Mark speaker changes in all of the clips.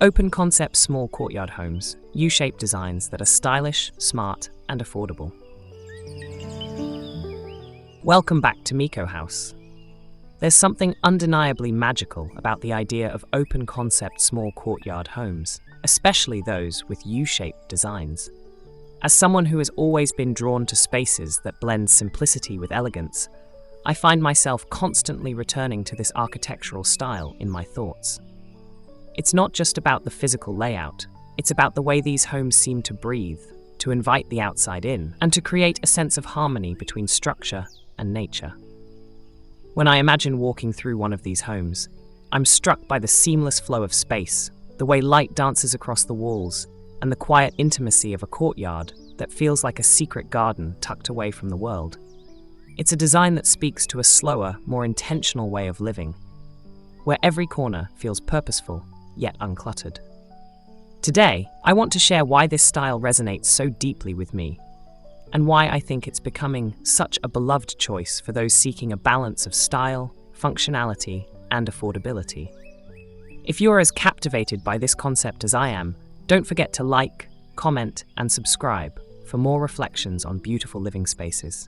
Speaker 1: Open-concept small courtyard homes, U-shaped designs that are stylish, smart, and affordable. Welcome back to Miko House. There's something undeniably magical about the idea of open-concept small courtyard homes, especially those with U-shaped designs. As someone who has always been drawn to spaces that blend simplicity with elegance, I find myself constantly returning to this architectural style in my thoughts. It's not just about the physical layout, it's about the way these homes seem to breathe, to invite the outside in, and to create a sense of harmony between structure and nature. When I imagine walking through one of these homes, I'm struck by the seamless flow of space, the way light dances across the walls, and the quiet intimacy of a courtyard that feels like a secret garden tucked away from the world. It's a design that speaks to a slower, more intentional way of living, where every corner feels purposeful, yet uncluttered. Today, I want to share why this style resonates so deeply with me, and why I think it's becoming such a beloved choice for those seeking a balance of style, functionality, and affordability. If you're as captivated by this concept as I am, don't forget to like, comment, and subscribe for more reflections on beautiful living spaces.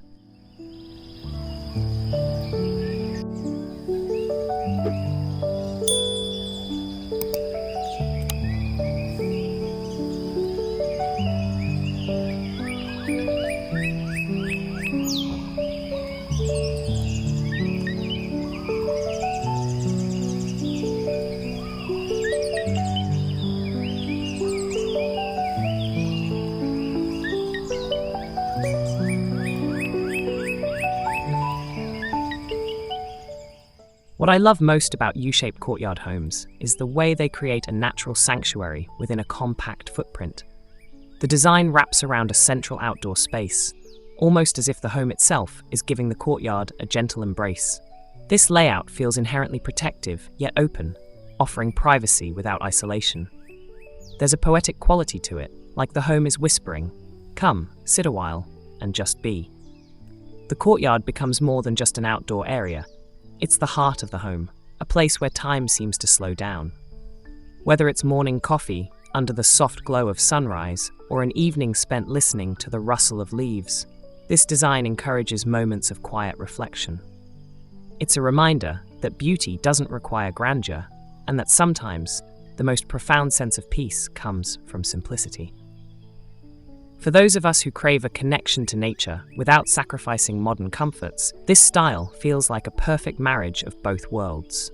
Speaker 1: What I love most about U-shaped courtyard homes is the way they create a natural sanctuary within a compact footprint. The design wraps around a central outdoor space, almost as if the home itself is giving the courtyard a gentle embrace. This layout feels inherently protective, yet open, offering privacy without isolation. There's a poetic quality to it, like the home is whispering, "Come, sit a while, and just be." The courtyard becomes more than just an outdoor area. It's the heart of the home, a place where time seems to slow down. Whether it's morning coffee under the soft glow of sunrise or an evening spent listening to the rustle of leaves, this design encourages moments of quiet reflection. It's a reminder that beauty doesn't require grandeur, and that sometimes the most profound sense of peace comes from simplicity. For those of us who crave a connection to nature without sacrificing modern comforts, this style feels like a perfect marriage of both worlds.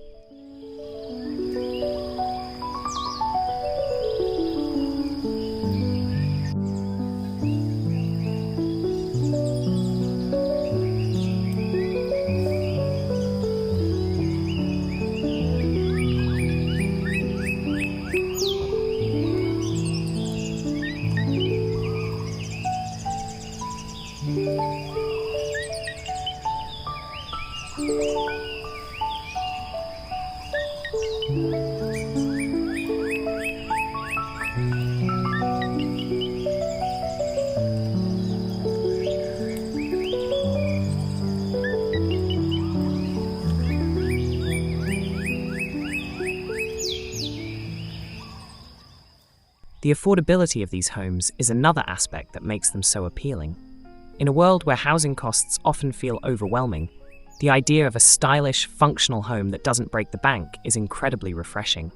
Speaker 1: The affordability of these homes is another aspect that makes them so appealing. In a world where housing costs often feel overwhelming, the idea of a stylish, functional home that doesn't break the bank is incredibly refreshing.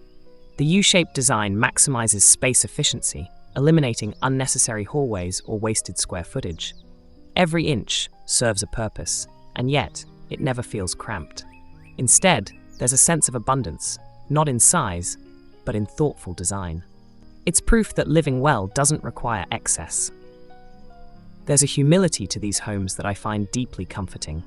Speaker 1: The U-shaped design maximizes space efficiency, eliminating unnecessary hallways or wasted square footage. Every inch serves a purpose, and yet it never feels cramped. Instead, there's a sense of abundance, not in size, but in thoughtful design. It's proof that living well doesn't require excess. There's a humility to these homes that I find deeply comforting.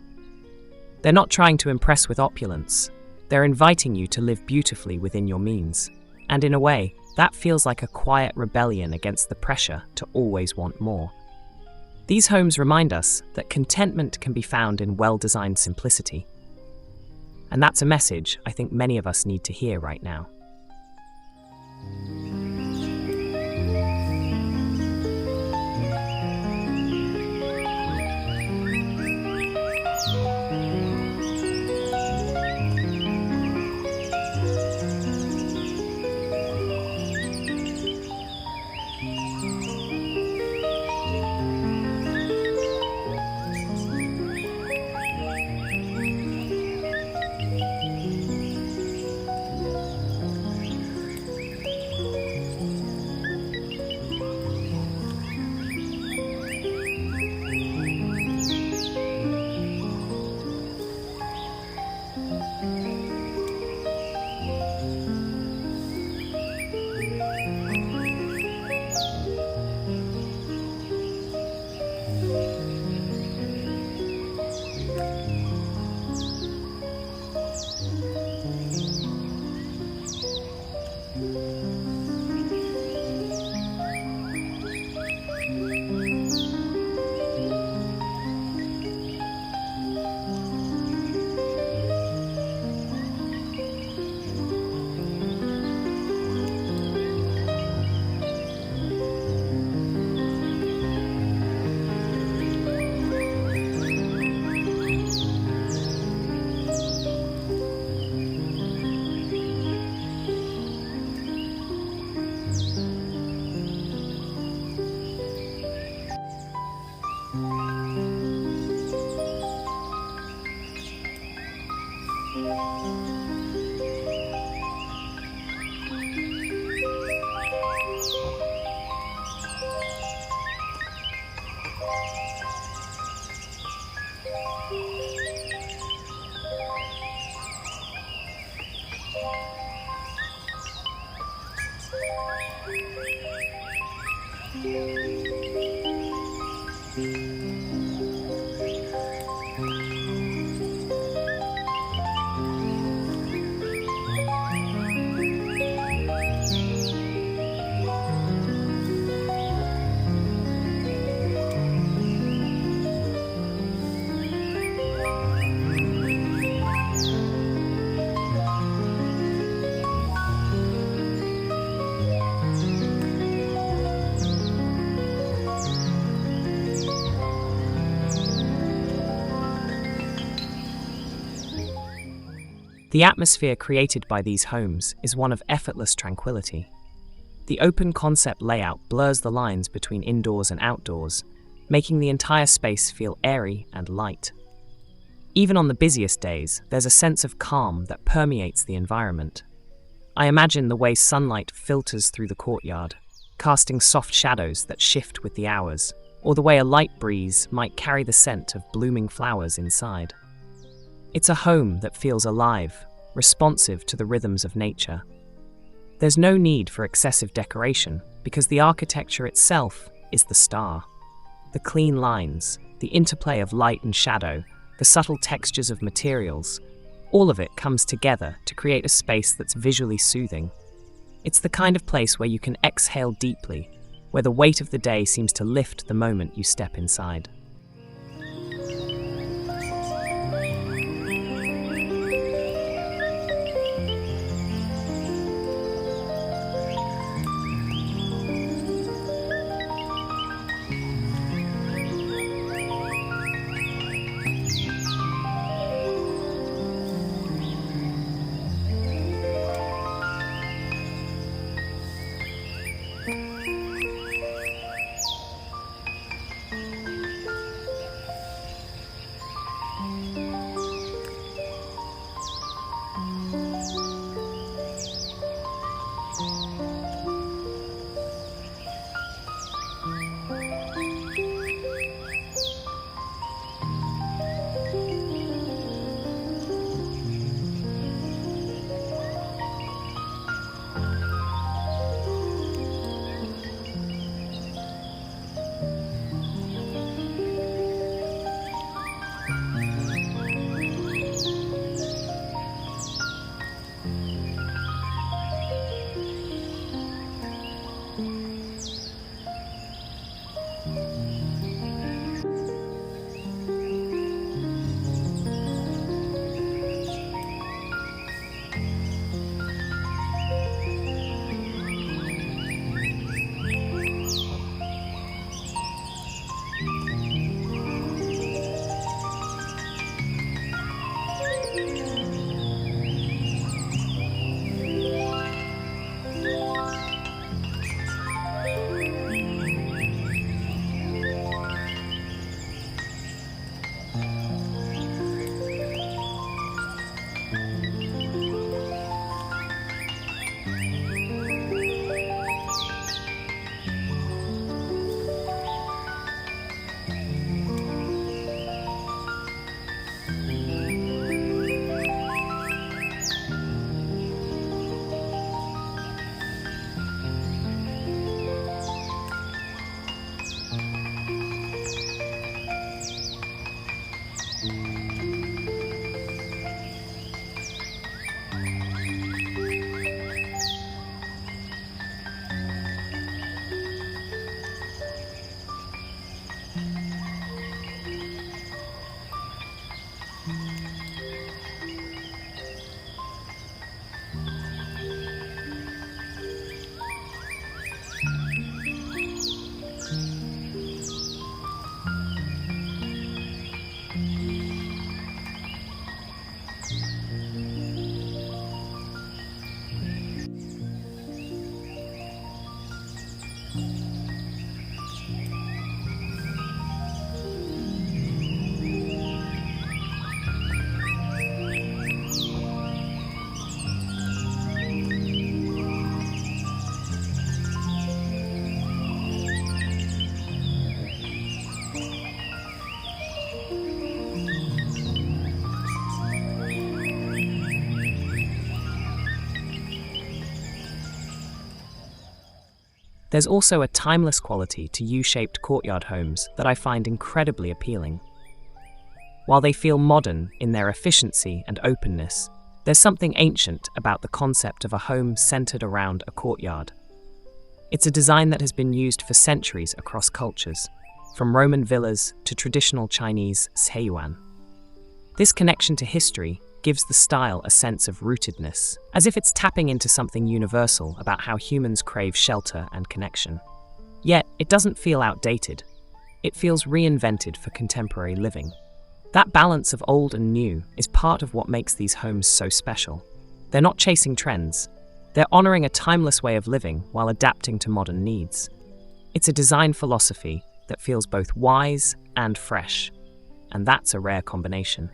Speaker 1: They're not trying to impress with opulence. They're inviting you to live beautifully within your means. And in a way, that feels like a quiet rebellion against the pressure to always want more. These homes remind us that contentment can be found in well-designed simplicity. And that's a message I think many of us need to hear right now. The atmosphere created by these homes is one of effortless tranquility. The open concept layout blurs the lines between indoors and outdoors, making the entire space feel airy and light. Even on the busiest days, there's a sense of calm that permeates the environment. I imagine the way sunlight filters through the courtyard, casting soft shadows that shift with the hours, or the way a light breeze might carry the scent of blooming flowers inside. It's a home that feels alive, responsive to the rhythms of nature. There's no need for excessive decoration because the architecture itself is the star. The clean lines, the interplay of light and shadow, the subtle textures of materials, all of it comes together to create a space that's visually soothing. It's the kind of place where you can exhale deeply, where the weight of the day seems to lift the moment you step inside. There's also a timeless quality to U-shaped courtyard homes that I find incredibly appealing. While they feel modern in their efficiency and openness, there's something ancient about the concept of a home centered around a courtyard. It's a design that has been used for centuries across cultures, from Roman villas to traditional Chinese seiyuan. This connection to history gives the style a sense of rootedness, as if it's tapping into something universal about how humans crave shelter and connection. Yet, it doesn't feel outdated. It feels reinvented for contemporary living. That balance of old and new is part of what makes these homes so special. They're not chasing trends. They're honoring a timeless way of living while adapting to modern needs. It's a design philosophy that feels both wise and fresh, and that's a rare combination.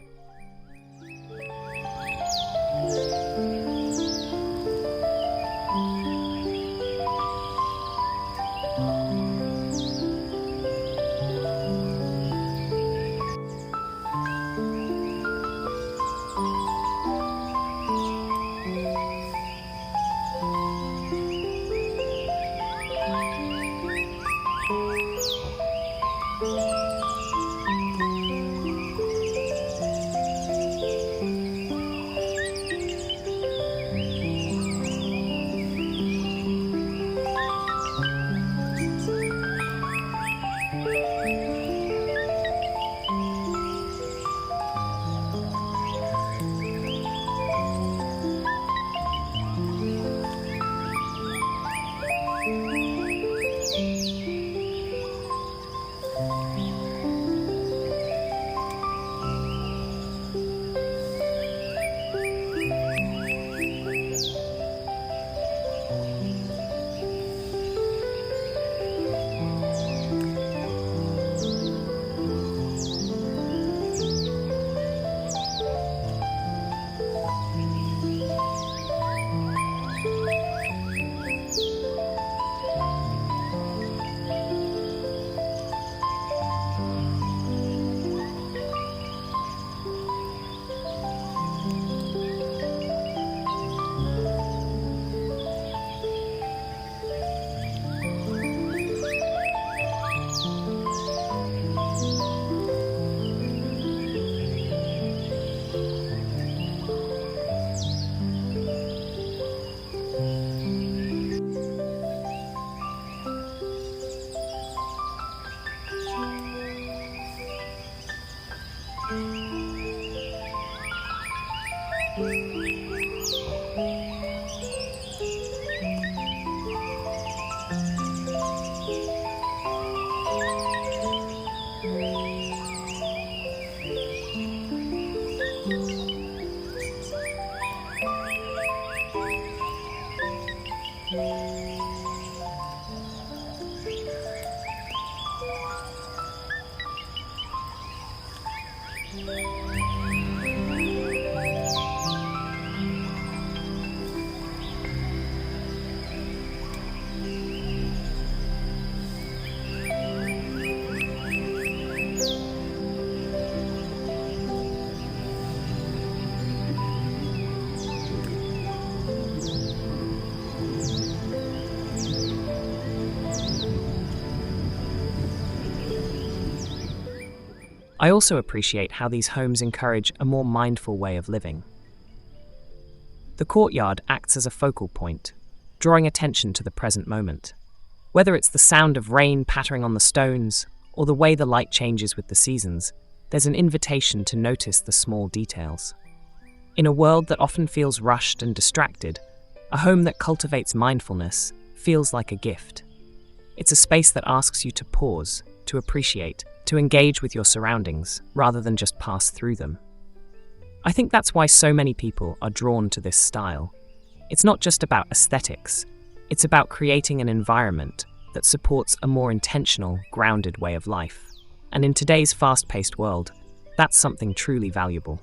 Speaker 1: I also appreciate how these homes encourage a more mindful way of living. The courtyard acts as a focal point, drawing attention to the present moment. Whether it's the sound of rain pattering on the stones or the way the light changes with the seasons, there's an invitation to notice the small details. In a world that often feels rushed and distracted, a home that cultivates mindfulness feels like a gift. It's a space that asks you to pause, to appreciate, to engage with your surroundings rather than just pass through them. I think that's why so many people are drawn to this style. It's not just about aesthetics, it's about creating an environment that supports a more intentional, grounded way of life. And in today's fast-paced world, that's something truly valuable.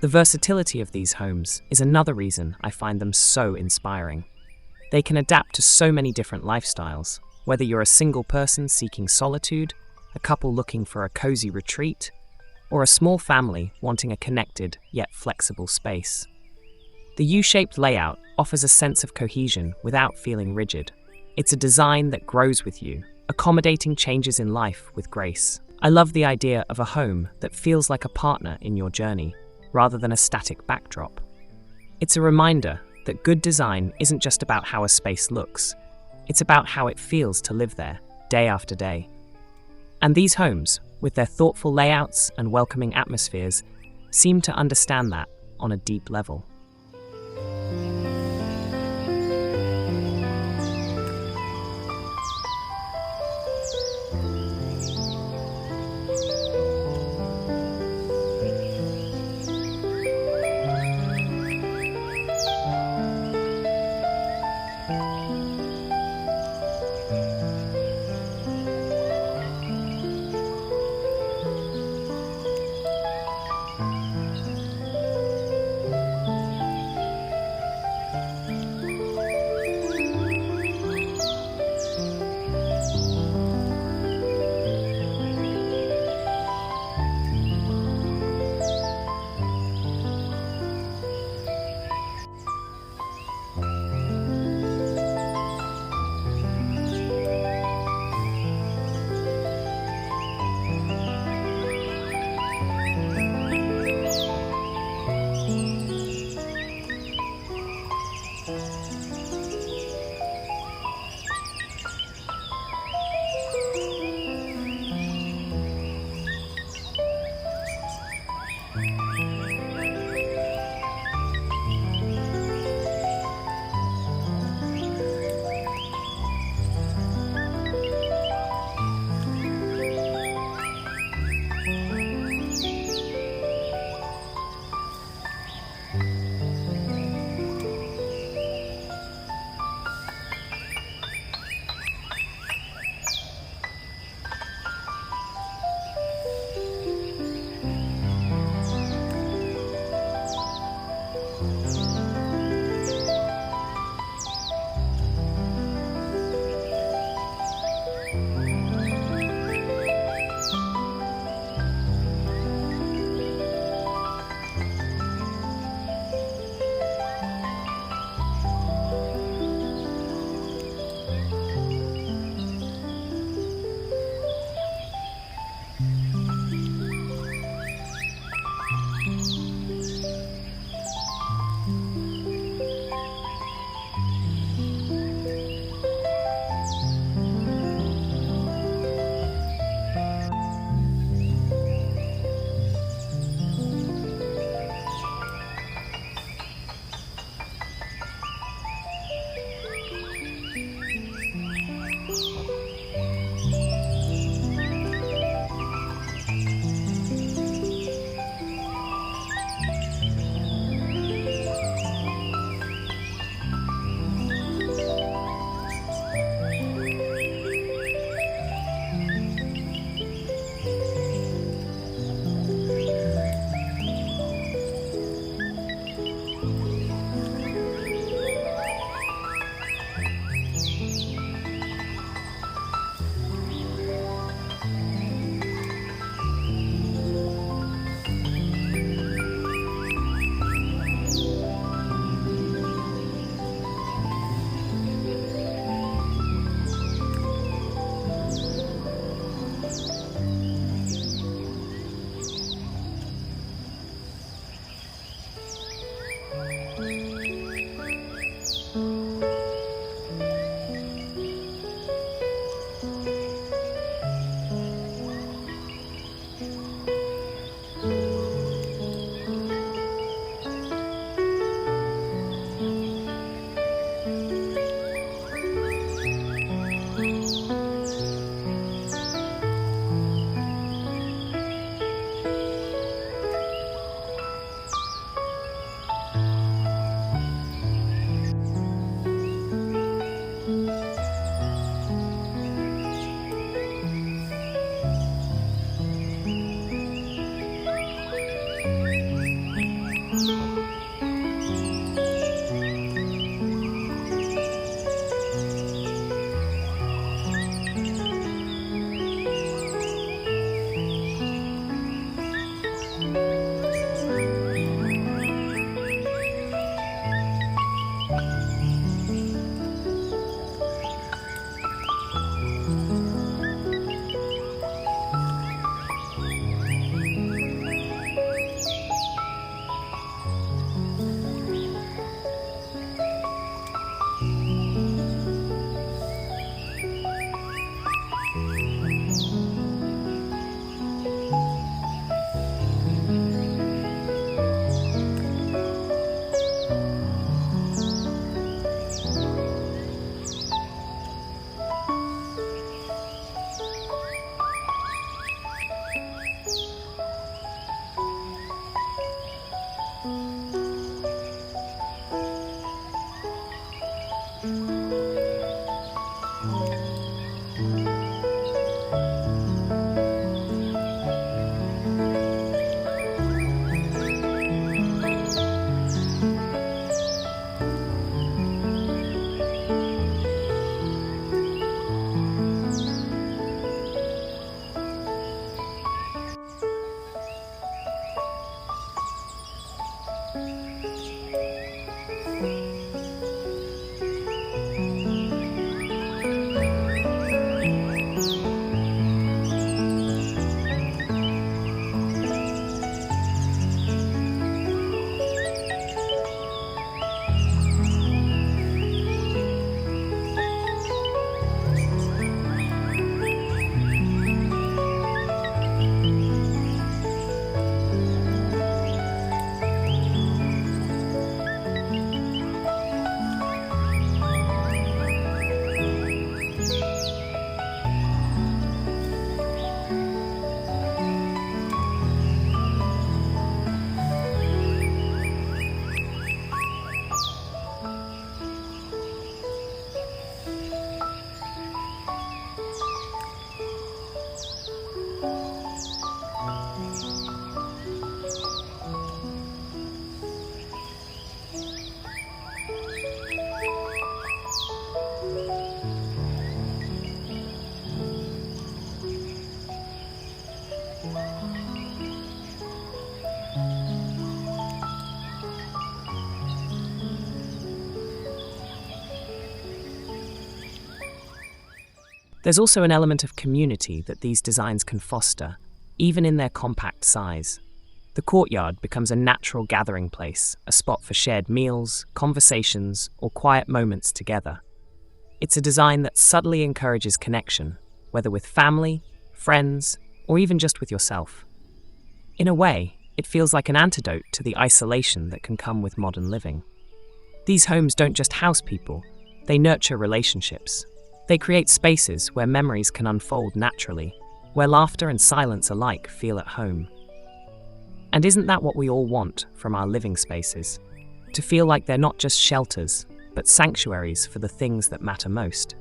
Speaker 1: The versatility of these homes is another reason I find them so inspiring. They can adapt to so many different lifestyles, whether you're a single person seeking solitude, a couple looking for a cozy retreat, or a small family wanting a connected yet flexible space. The U-shaped layout offers a sense of cohesion without feeling rigid. It's a design that grows with you, accommodating changes in life with grace. I love the idea of a home that feels like a partner in your journey, rather than a static backdrop. It's a reminder that good design isn't just about how a space looks, it's about how it feels to live there, day after day. And these homes, with their thoughtful layouts and welcoming atmospheres, seem to understand that on a deep level. There's also an element of community that these designs can foster, even in their compact size. The courtyard becomes a natural gathering place, a spot for shared meals, conversations, or quiet moments together. It's a design that subtly encourages connection, whether with family, friends, or even just with yourself. In a way, it feels like an antidote to the isolation that can come with modern living. These homes don't just house people, they nurture relationships. They create spaces where memories can unfold naturally, where laughter and silence alike feel at home. And isn't that what we all want from our living spaces? To feel like they're not just shelters, but sanctuaries for the things that matter most.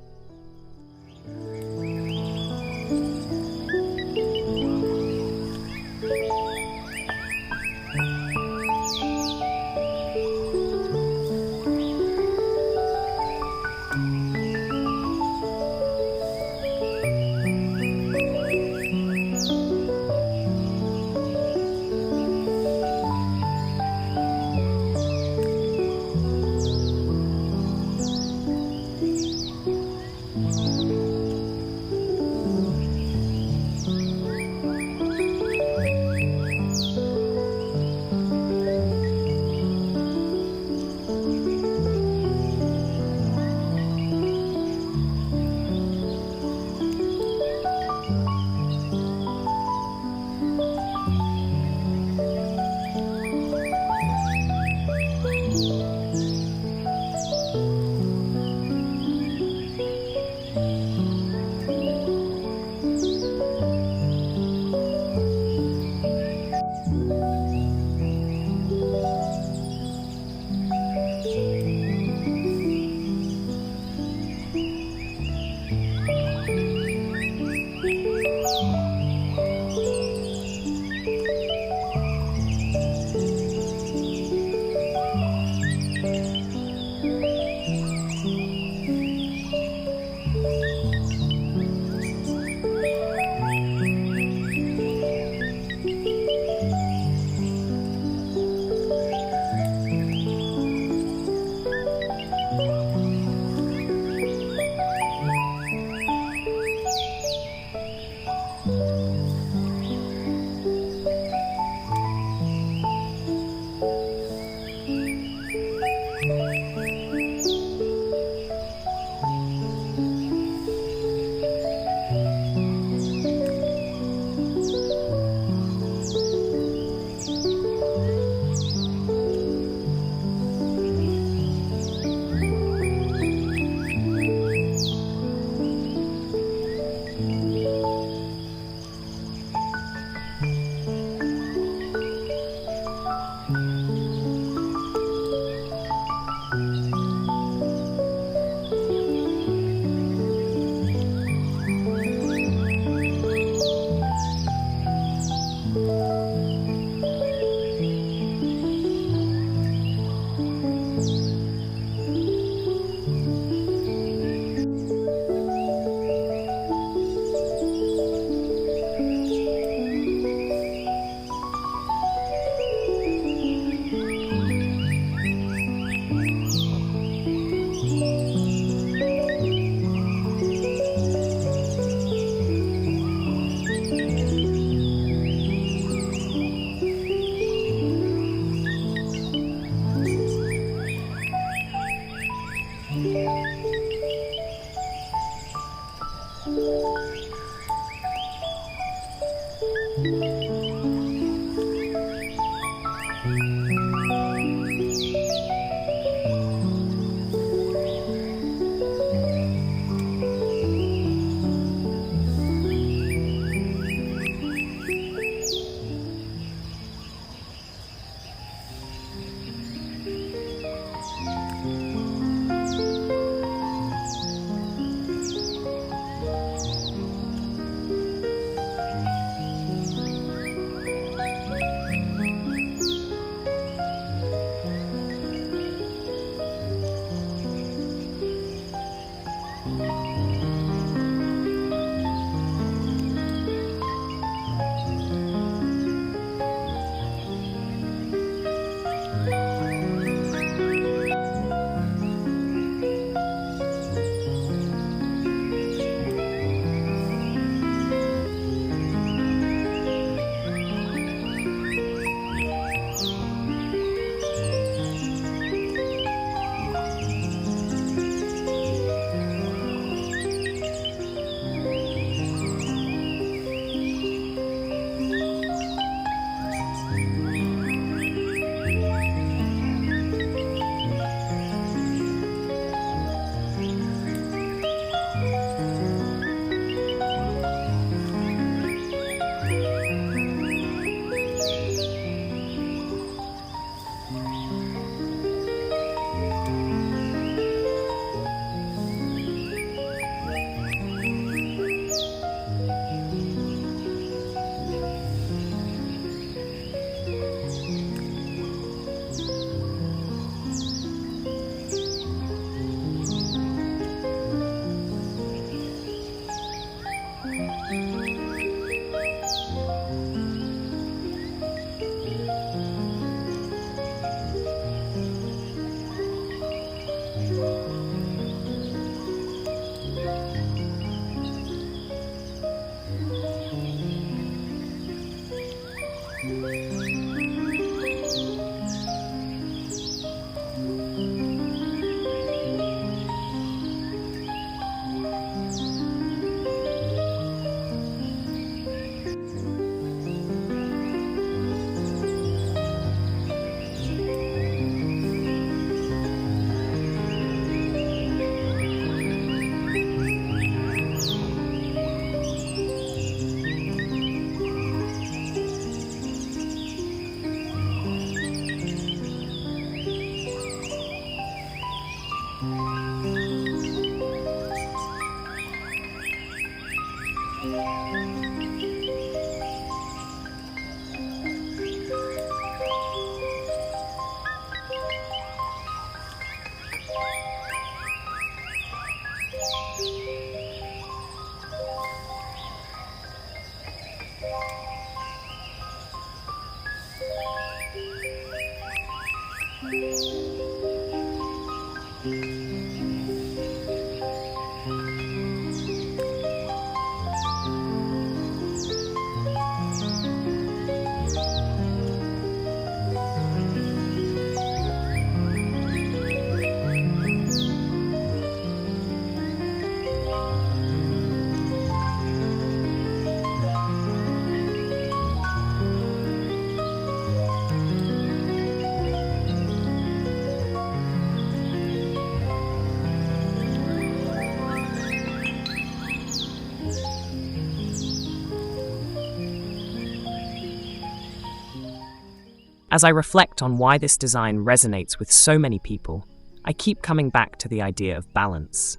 Speaker 1: As I reflect on why this design resonates with so many people, I keep coming back to the idea of balance.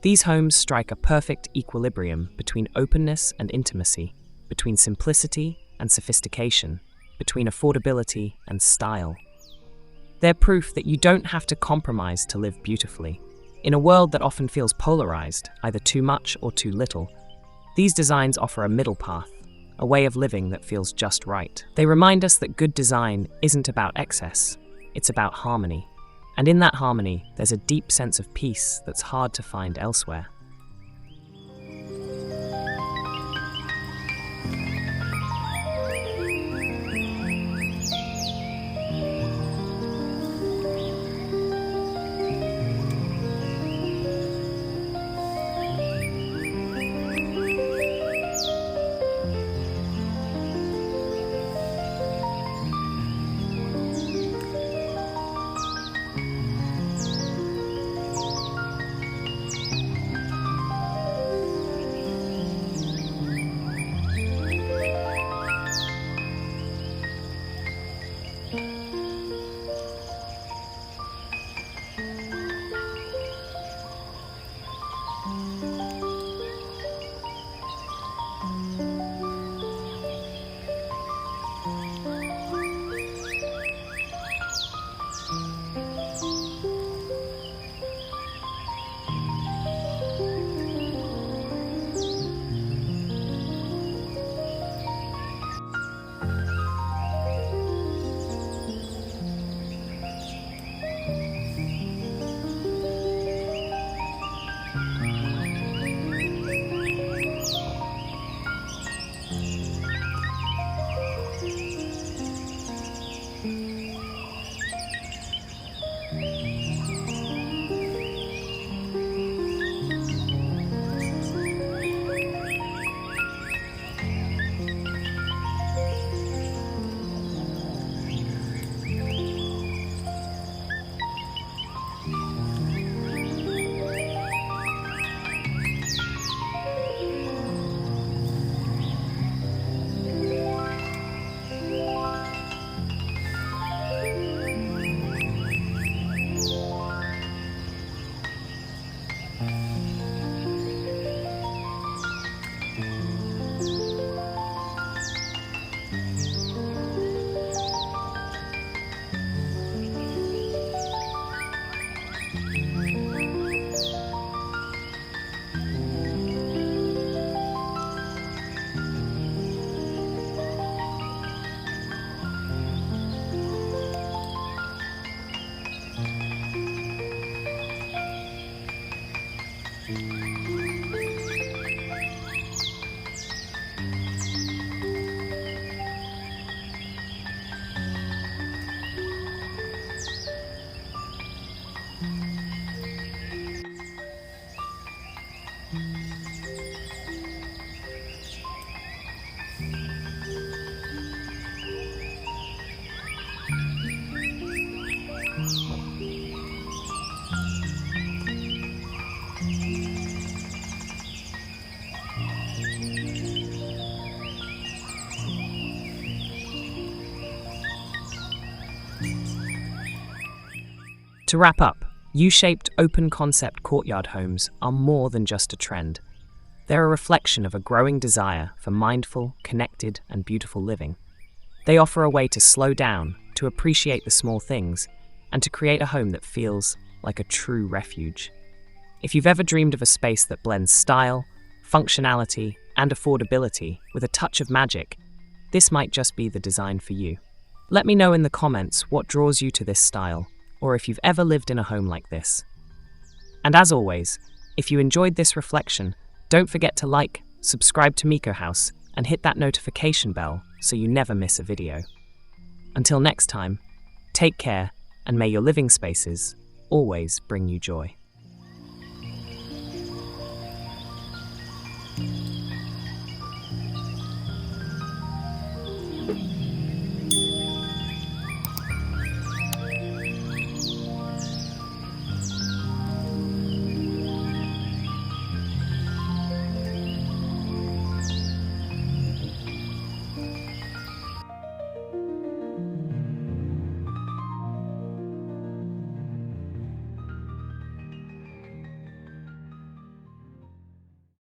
Speaker 1: These homes strike a perfect equilibrium between openness and intimacy, between simplicity and sophistication, between affordability and style. They're proof that you don't have to compromise to live beautifully. In a world that often feels polarized, either too much or too little, these designs offer a middle path, a way of living that feels just right. They remind us that good design isn't about excess, it's about harmony. And in that harmony, there's a deep sense of peace that's hard to find elsewhere. To wrap up, U-shaped, open-concept courtyard homes are more than just a trend. They're a reflection of a growing desire for mindful, connected, and beautiful living. They offer a way to slow down, to appreciate the small things, and to create a home that feels like a true refuge. If you've ever dreamed of a space that blends style, functionality, and affordability with a touch of magic, this might just be the design for you. Let me know in the comments what draws you to this style, or if you've ever lived in a home like this. And as always, if you enjoyed this reflection, don't forget to like, subscribe to Miko House, and hit that notification bell so you never miss a video. Until next time, take care, and may your living spaces always bring you joy.